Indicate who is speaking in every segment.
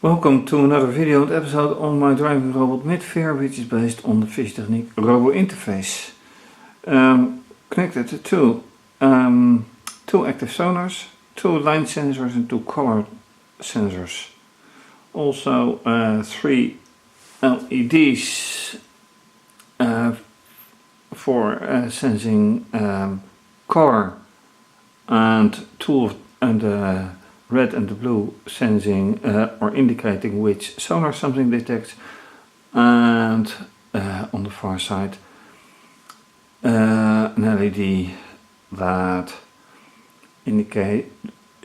Speaker 1: Welcome to another video and episode on my driving robot Mydfir, which is based on the fischertechnik robo interface. Connected to two active sonars, two line sensors and two color sensors. Also three LEDs for sensing color, and the red and the blue sensing or indicating which sonar something detects, and on the far side an LED that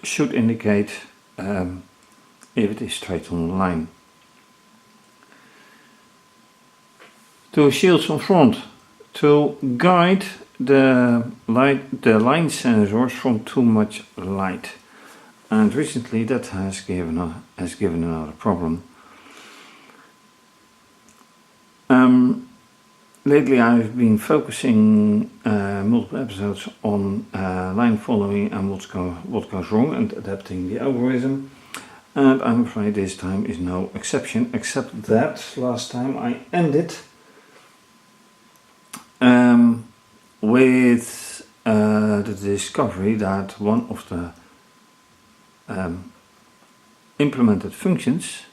Speaker 1: should indicate if it is straight on the line. Two shields on front to guide the line sensors from too much light. And recently that has given another problem. Lately I've been focusing multiple episodes on line following and what goes wrong and adapting the algorithm. And I'm afraid this time is no exception, except that last time I ended with the discovery that one of the implemented functions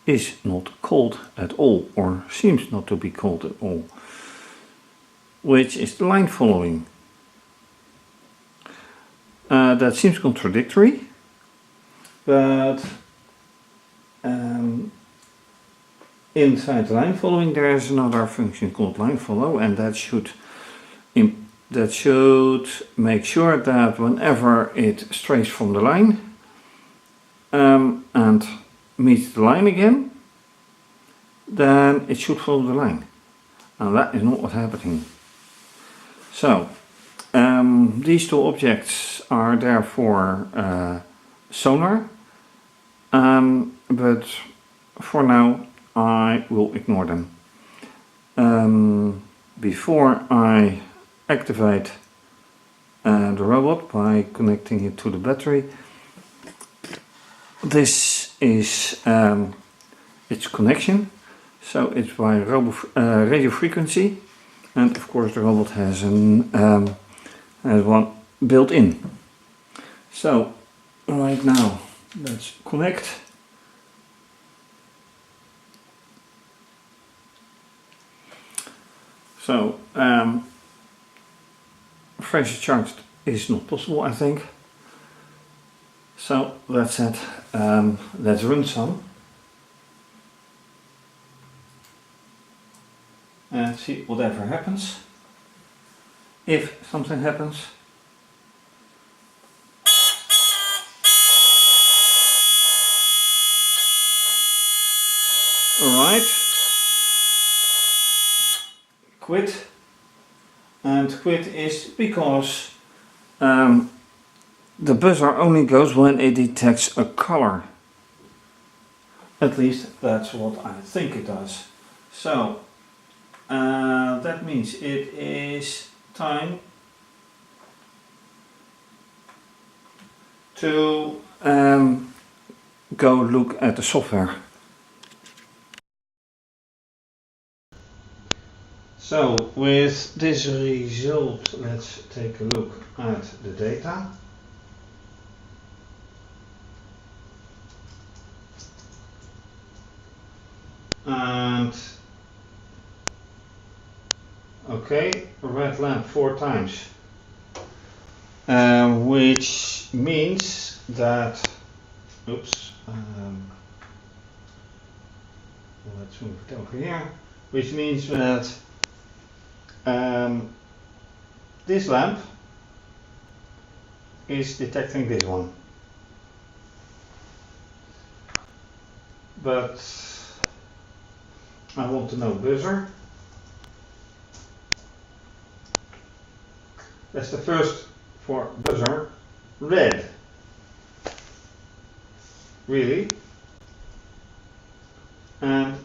Speaker 1: is not called at all, or seems not to be called at all, which is the line following. That seems contradictory, but inside line following there is another function called line follow, and that should make sure that whenever it strays from the line and meets the line again, then it should follow the line, and that is not what's happening. So these two objects are therefore sonar, but for now I will ignore them. Before I activate the robot by connecting it to the battery, this is its connection, so it's by radio frequency, and of course the robot has one built in. So right now let's connect. So fresh charged is not possible, I think. So that's it. Let's run some and see whatever happens. If something happens. Alright. Quit. And quit is because the buzzer only goes when it detects a color. At least that's what I think it does. So that means it is time to go look at the software. So with this result, let's take a look at the data. And okay, red lamp 4 times, which means that, oops, let's move it over here, which means that this lamp is detecting this one, but I want to know buzzer. That's the first for buzzer. Red. Really? And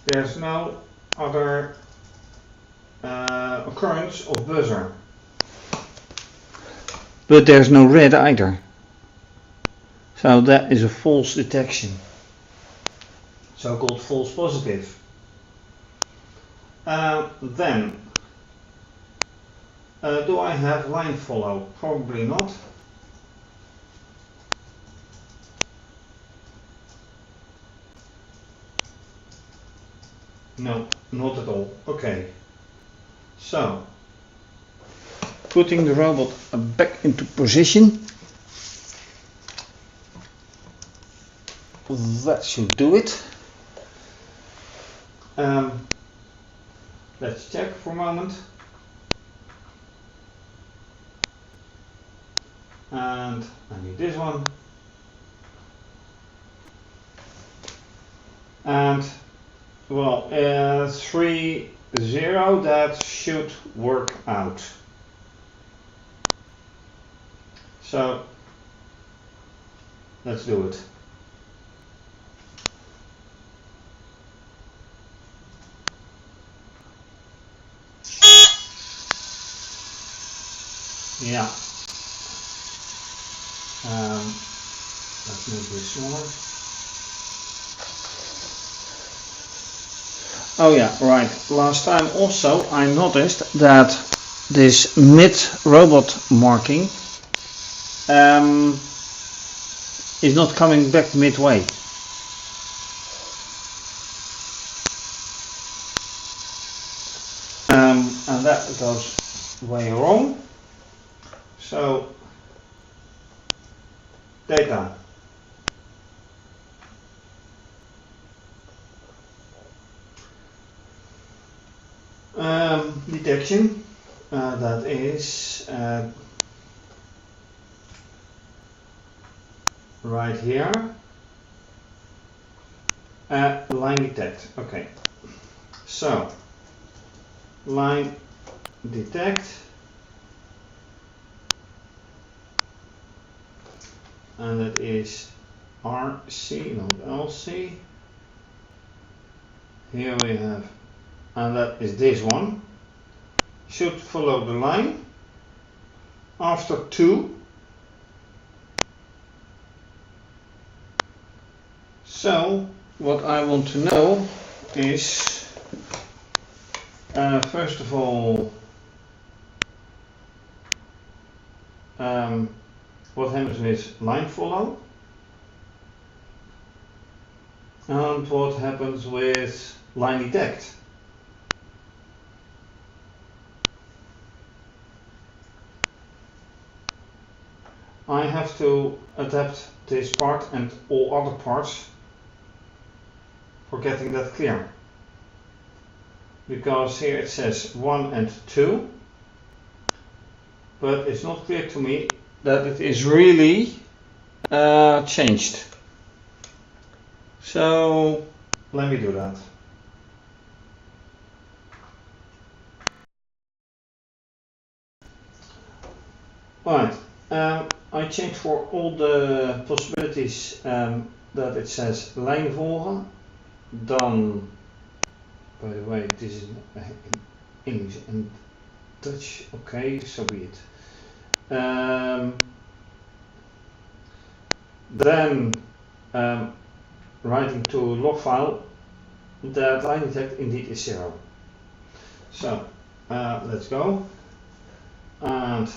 Speaker 1: there's no other occurrence of buzzer. But there's no red either. So that is a false detection, so-called false positive. Then, do I have line follow? Probably not. No, not at all. Okay. So, putting the robot back into position. That should do it. Let's check for a moment. And I need this one. And well, 3, 0, that should work out. So let's do it. Yeah. Let's make this smaller. Oh yeah, right. Last time also I noticed that this mid robot marking is not coming back midway. And that goes way wrong. So data. Detection, that is right here. Line detect. Okay. So line detect, and that is RC, not LC. Here we have, and that is this one. Should follow the line after 2. So what I want to know is, first of all, what happens with line follow, and what happens with line detect. I have to adapt this part and all other parts for getting that clear. Because here it says 1 and 2, but it's not clear to me that it is really changed. So let me do that. Alright, I changed for all the possibilities that it says line volgen. Done. By the way, this is in English and Dutch. Okay, so be it. Then writing to log file that line detect indeed is 0. So let's go. And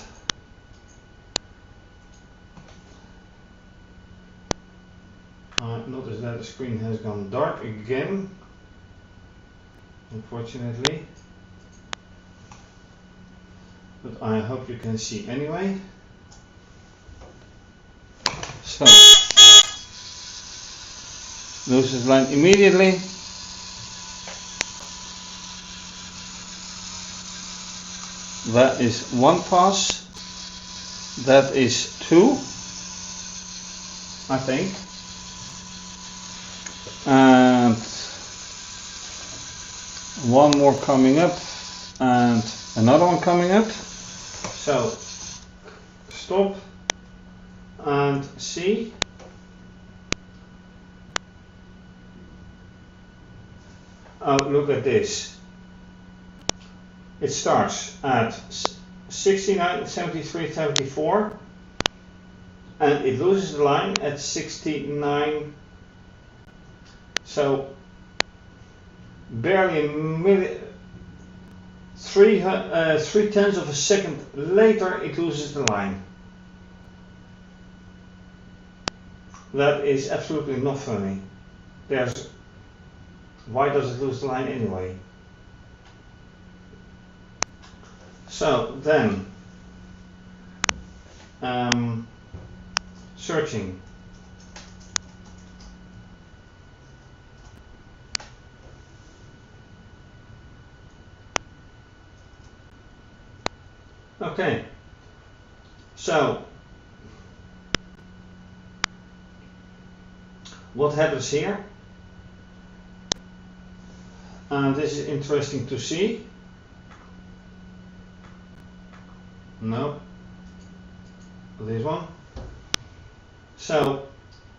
Speaker 1: notice that the screen has gone dark again, unfortunately, but I hope you can see anyway. So loses line immediately. That is 1 pass. That is 2, I think. And 1 more coming up and another one coming up. So stop and see. Oh, look at this. It starts at 69, 73, 74, and it loses the line at 69, so barely three tenths of a second later it loses the line. That is absolutely not funny. Why does it lose the line anyway? So then, searching. Okay, so what happens here? This is interesting to see. No, this one. So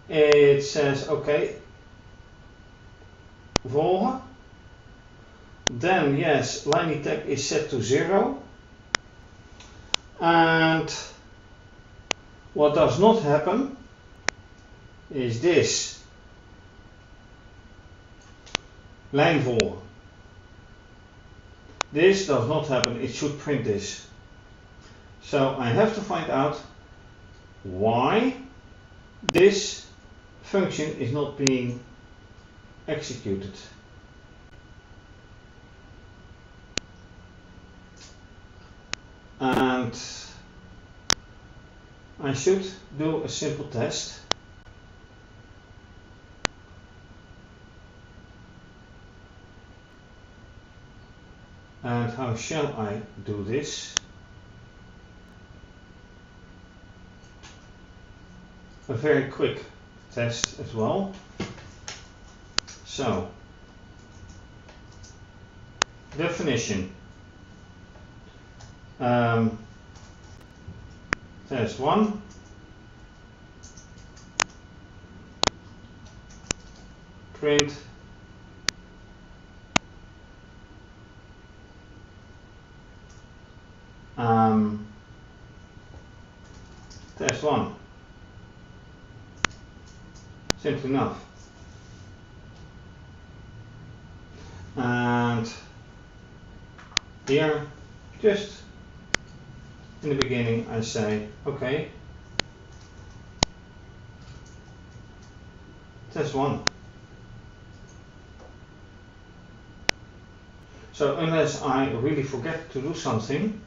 Speaker 1: it says okay, volgen. Then yes, line detect is set to 0. And what does not happen is this. Line volgen. This does not happen, it should print this. So I have to find out why this function is not being executed. And I should do a simple test. And how shall I do this? A very quick test as well. So, definition. Test 1. Print test 1. Simple enough. And here, just in the beginning, I say, okay, test 1. So unless I really forget to do something,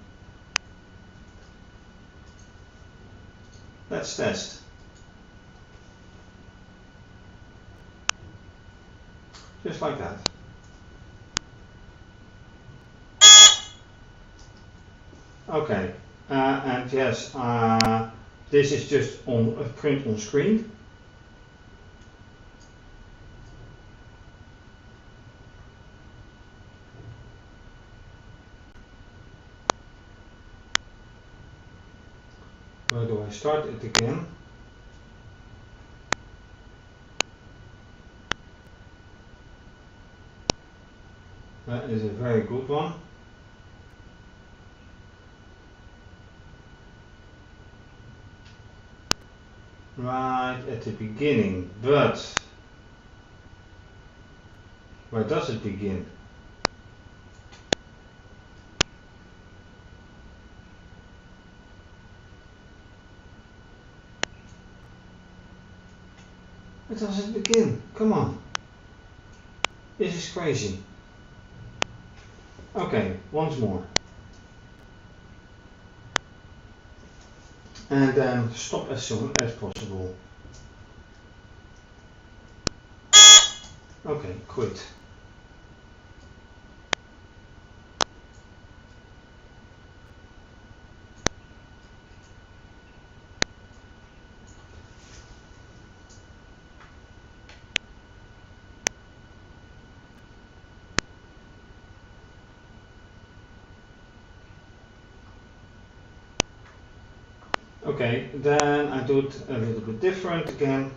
Speaker 1: let's test. Just like that. Okay, and yes, this is just on a print on screen. Where do I start it again? That is a very good one. Right at the beginning, but where does it begin? Where does it begin? Come on. This is crazy. Okay, once more. And then stop as soon as possible. Okay, quit. Okay, then I do it a little bit different again.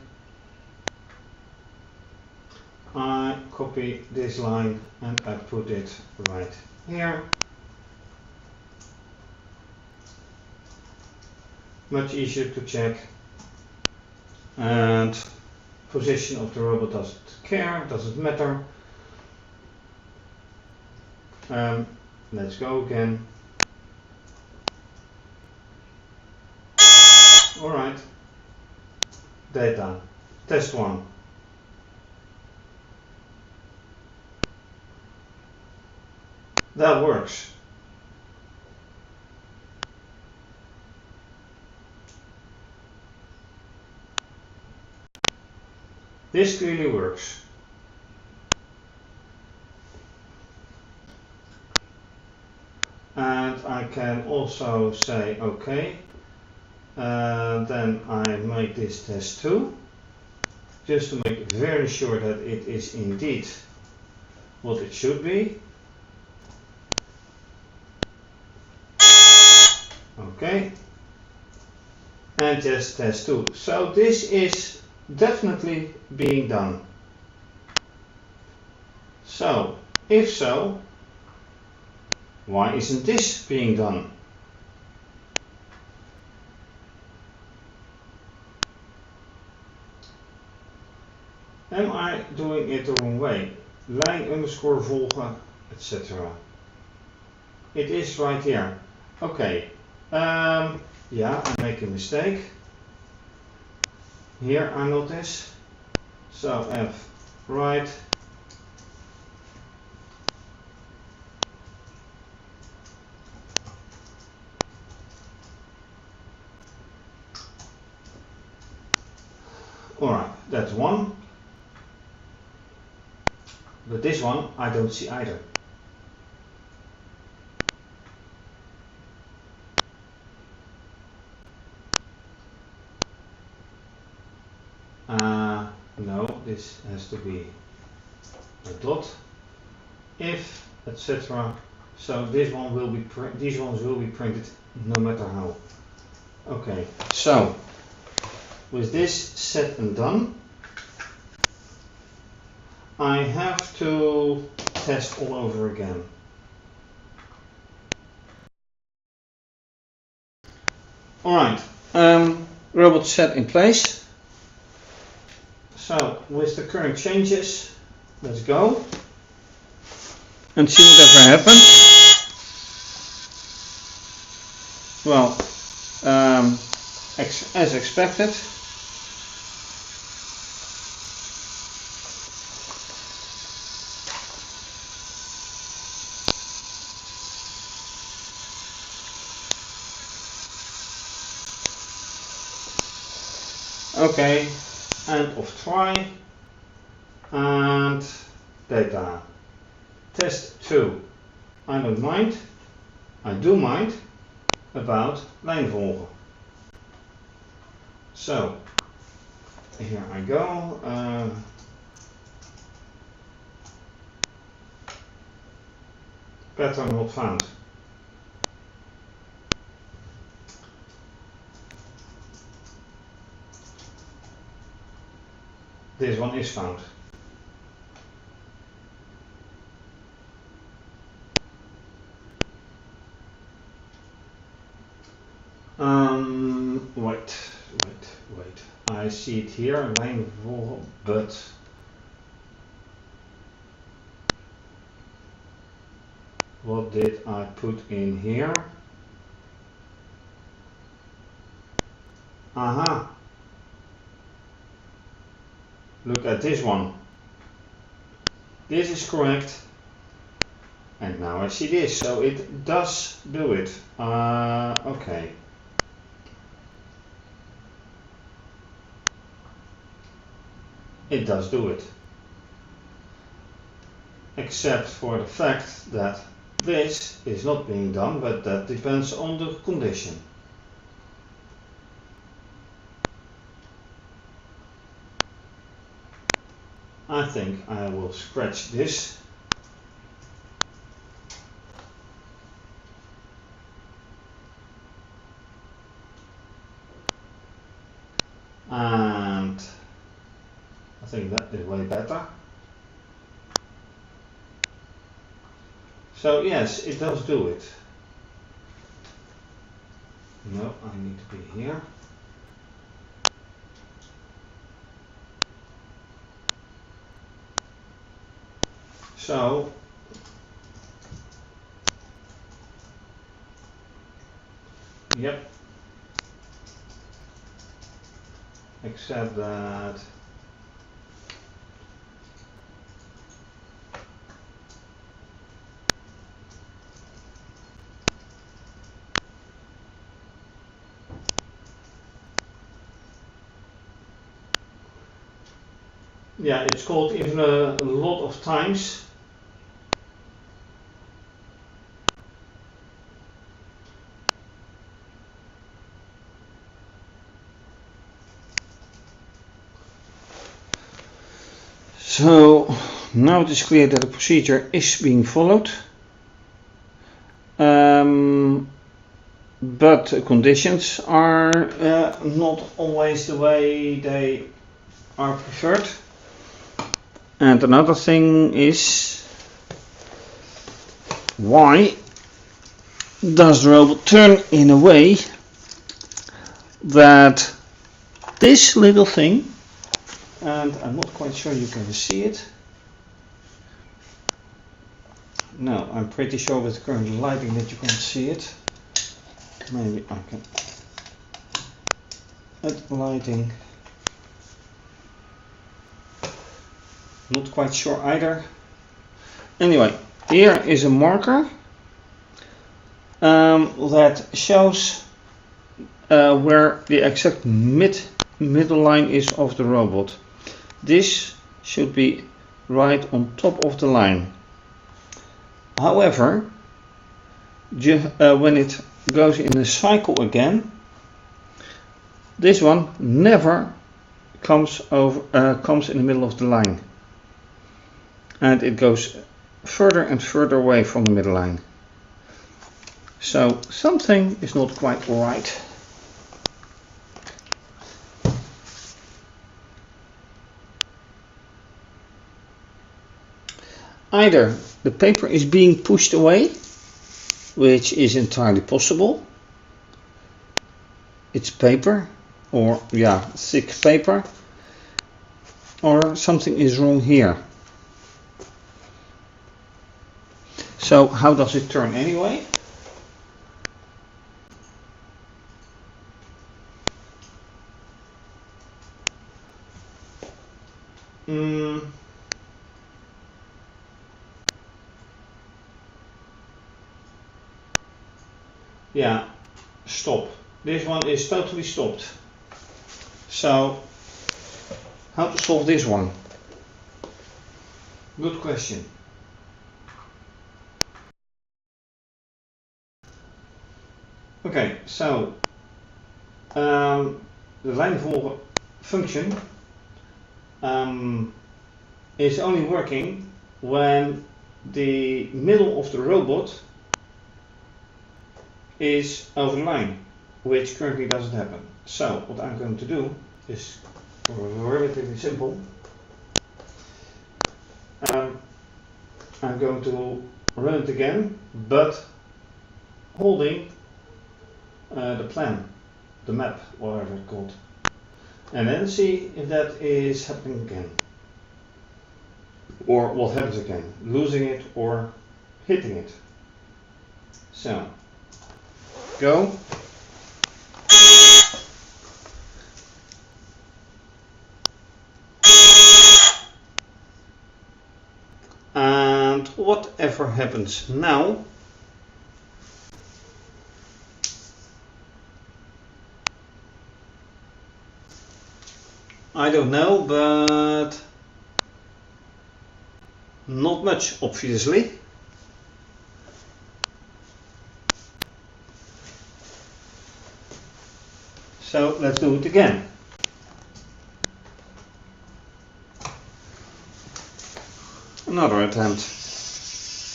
Speaker 1: I copy this line and I put it right here. Much easier to check. And position of the robot doesn't care, doesn't matter. Let's go again. Alright. Data. Test 1. That works. This clearly works. And I can also say OK. Then I make this test 2, just to make very sure that it is indeed what it should be. OK. And just test 2. So this is definitely being done. So, if so, why isn't this being done? Am I doing it the wrong way? Lijn underscore volgen, etc. It is right here. Okay. Yeah, I make a mistake. Here I notice. So F right. Alright, that's one. But this one I don't see either. No, this has to be a dot. If, etc. So this one will be these ones will be printed no matter how. Okay, so with this set and done, I have to test all over again. Alright, robot set in place. So with the current changes, let's go and see whatever happens. Well, as expected. Okay, end of try and data. Test 2. I don't mind. I do mind about lijn volgen. So here I go. Pattern not found. This one is found. Wait. I see it here, lijn volgen, but what did I put in here? Aha! Look at this one. This is correct. And now I see this, so it does do it. Okay. It does do it. Except for the fact that this is not being done, but that depends on the condition. I think I will scratch this. And I think that is way better. So yes, it does do it. No, I need to be here. So yep, except that yeah, it's called even a lot of times. So now it is clear that the procedure is being followed, but conditions are not always the way they are preferred. And another thing is, why does the robot turn in a way that this little thing, and I'm not quite sure you can see it. No, I'm pretty sure with the current lighting that you can't see it. Maybe I can add lighting. Not quite sure either. Anyway, here is a marker that shows where the exact middle line is of the robot. This should be right on top of the line. However, when it goes in a cycle again, this one never comes in the middle of the line, and it goes further and further away from the middle line. So something is not quite right. Either the paper is being pushed away, which is entirely possible. It's paper, or thick paper, or something is wrong here. So how does it turn anyway? Yeah, stop. This one is totally stopped. So, how to solve this one? Good question. Okay, so the lijnvolger function is only working when the middle of the robot is over the line, which currently doesn't happen. So what I'm going to do is relatively simple. I'm going to run it again, but holding the plan, the map, whatever it's called, and then see if that is happening again, or what happens again, losing it or hitting it. So go. And whatever happens now, I don't know, but not much, obviously. So let's do it again. Another attempt.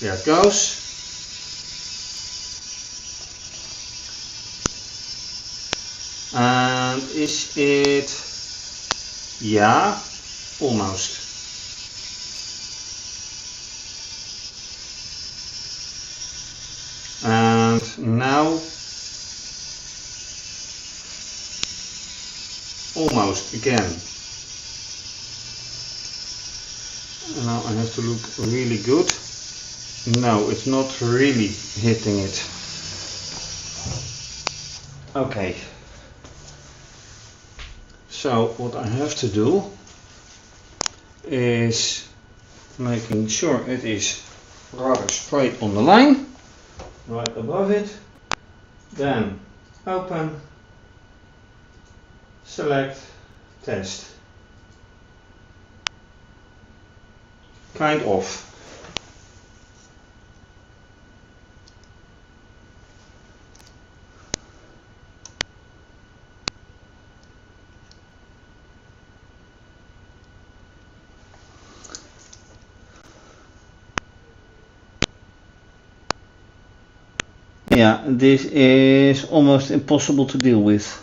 Speaker 1: There it goes. And is it? Yeah, almost. And now almost again. Now I have to look really good. No, it's not really hitting it. Okay. So what I have to do is making sure it is rather straight on the line, right above it. Then open, select, test. Kind of. Yeah, this is almost impossible to deal with.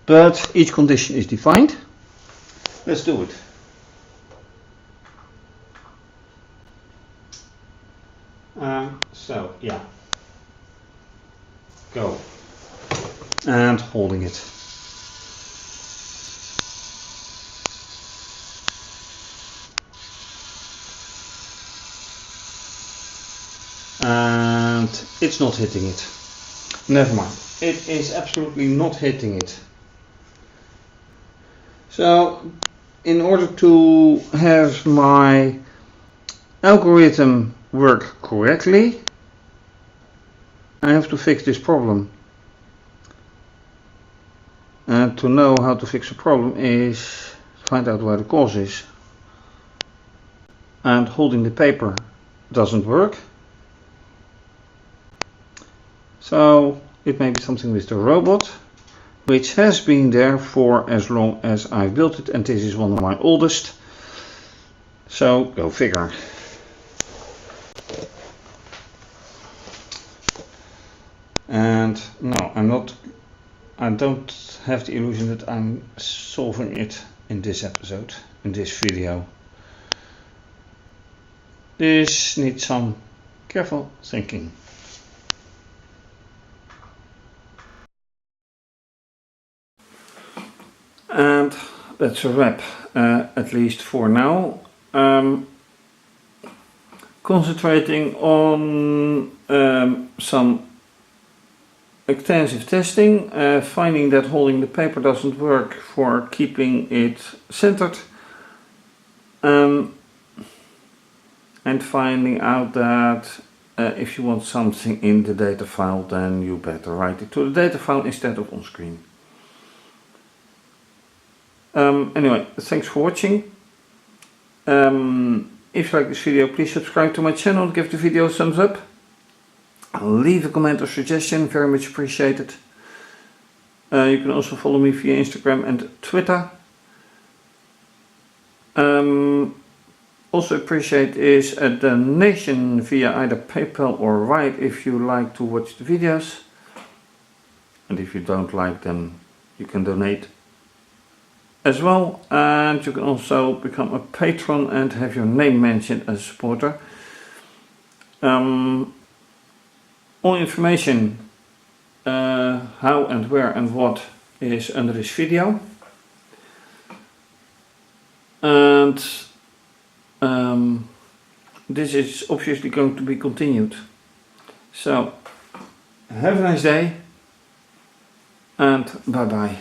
Speaker 1: But each condition is defined. Let's do it. So, yeah. Go. And holding it. And it's not hitting it. Never mind. It is absolutely not hitting it. So, in order to have my algorithm work correctly, I have to fix this problem. And to know how to fix a problem is find out where the cause is. And holding the paper doesn't work. So it may be something with the robot, which has been there for as long as I've built it, and this is one of my oldest. So go figure. And no, I don't have the illusion that I'm solving it in this episode, in this video. This needs some careful thinking. And that's a wrap, at least for now. Concentrating on some extensive testing, finding that holding the paper doesn't work for keeping it centered, and finding out that if you want something in the data file, then you better write it to the data file instead of on screen. Anyway, thanks for watching. If you like this video, please subscribe to my channel, give the video a thumbs up, leave a comment or suggestion, very much appreciated. You can also follow me via Instagram and Twitter. Also appreciate is a donation via either PayPal or Write if you like to watch the videos. And if you don't like them, you can donate as well, and you can also become a patron and have your name mentioned as a supporter. All information how and where and what is under this video, and this is obviously going to be continued. So have a nice day and bye bye.